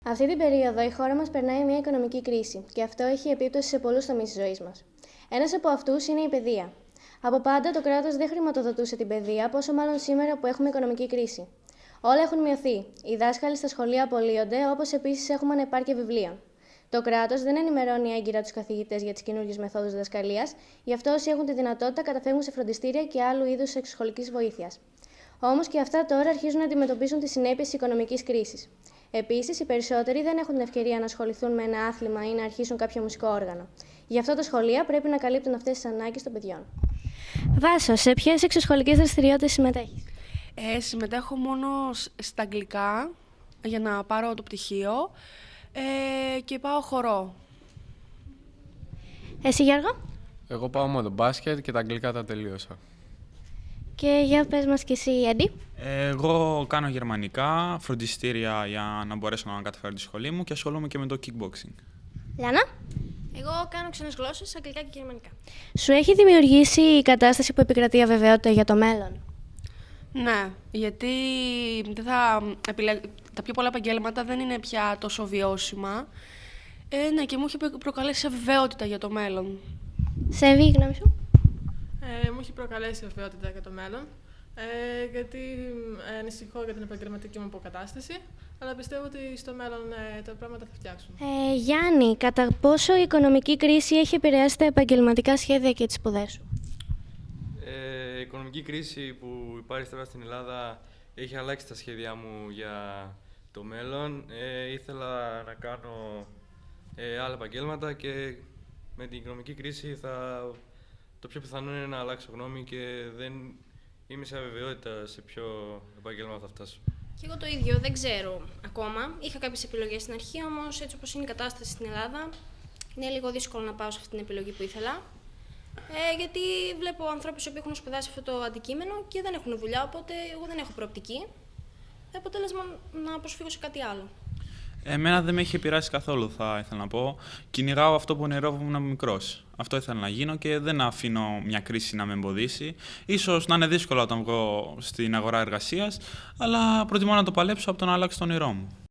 Αυτή την περίοδο η χώρα μας περνάει μια οικονομική κρίση και αυτό έχει επίπτωση σε πολλούς τομείς της ζωής μας. Ένας από αυτούς είναι η παιδεία. Από πάντα το κράτος δεν χρηματοδοτούσε την παιδεία, πόσο μάλλον σήμερα που έχουμε οικονομική κρίση. Όλα έχουν μειωθεί. Οι δάσκαλοι στα σχολεία απολύονται, όπως επίσης έχουμε ανεπάρκεια βιβλίων. Το κράτος δεν ενημερώνει έγκυρα τους καθηγητές για τις καινούργιες μεθόδους διδασκαλίας, γι' αυτό όσοι έχουν τη δυνατότητα καταφεύγουν σε φροντιστήρια και άλλου είδους εξωσχολικής βοήθειας. Όμως και αυτά τώρα αρχίζουν να αντιμετωπίζουν τις συνέπειες της οικονομικής κρίσης. Επίσης, οι περισσότεροι δεν έχουν την ευκαιρία να ασχοληθούν με ένα άθλημα ή να αρχίσουν κάποιο μουσικό όργανο. Γι' αυτό τα σχολεία πρέπει να καλύπτουν αυτές τις ανάγκες των παιδιών. Βάσο, σε ποιες εξωσχολικές δραστηριότητες συμμετέχεις? Συμμετέχω μόνο στα αγγλικά για να πάρω το πτυχίο και πάω χορό. Εσύ, Γιώργο? Εγώ πάω μόνο μπάσκετ και τα αγγλικά τα τελείωσα. Και για πες μας και εσύ, Έντι. Εγώ κάνω γερμανικά, φροντιστήρια για να μπορέσω να καταφέρω τη σχολή μου και ασχολούμαι και με το kickboxing. Λιάννα. Εγώ κάνω ξένες γλώσσες, αγγλικά και γερμανικά. Σου έχει δημιουργήσει η κατάσταση που επικρατεί αβεβαιότητα για το μέλλον? Ναι, γιατί τα πιο πολλά επαγγέλματα δεν είναι πια τόσο βιώσιμα. Ναι, και μου έχει προκαλέσει αβεβαιότητα για το μέλλον. Σέβη, η γνώμη σου? Μου έχει προκαλέσει αβεβαιότητα για το μέλλον, γιατί ανησυχώ για την επαγγελματική μου αποκατάσταση, αλλά πιστεύω ότι στο μέλλον τα πράγματα θα φτιάξουν. Γιάννη, κατά πόσο η οικονομική κρίση έχει επηρεάσει τα επαγγελματικά σχέδια και τις σπουδές σου? Η οικονομική κρίση που υπάρχει τώρα στην Ελλάδα έχει αλλάξει τα σχέδιά μου για το μέλλον. Ήθελα να κάνω άλλα επαγγέλματα και με την οικονομική κρίση το πιο πιθανό είναι να αλλάξω γνώμη και δεν είμαι σε αβεβαιότητα σε ποιο επαγγέλμα θα φτάσω. Και εγώ το ίδιο, δεν ξέρω ακόμα. Είχα κάποιες επιλογές στην αρχή, όμως έτσι όπως είναι η κατάσταση στην Ελλάδα, είναι λίγο δύσκολο να πάω σε αυτή την επιλογή που ήθελα. Γιατί βλέπω ανθρώπους που έχουν σπουδάσει αυτό το αντικείμενο και δεν έχουν δουλειά, οπότε εγώ δεν έχω προοπτική. Αποτέλεσμα να προσφύγω σε κάτι άλλο. Εμένα δεν με έχει επηρεάσει καθόλου, θα ήθελα να πω. Κυνηγάω αυτό που ονειρεύομαι μικρός. Αυτό ήθελα να γίνω και δεν αφήνω μια κρίση να με εμποδίσει. Ίσως να είναι δύσκολο όταν βγω στην αγορά εργασίας, αλλά προτιμώ να το παλέψω από το να αλλάξω το όνειρό μου.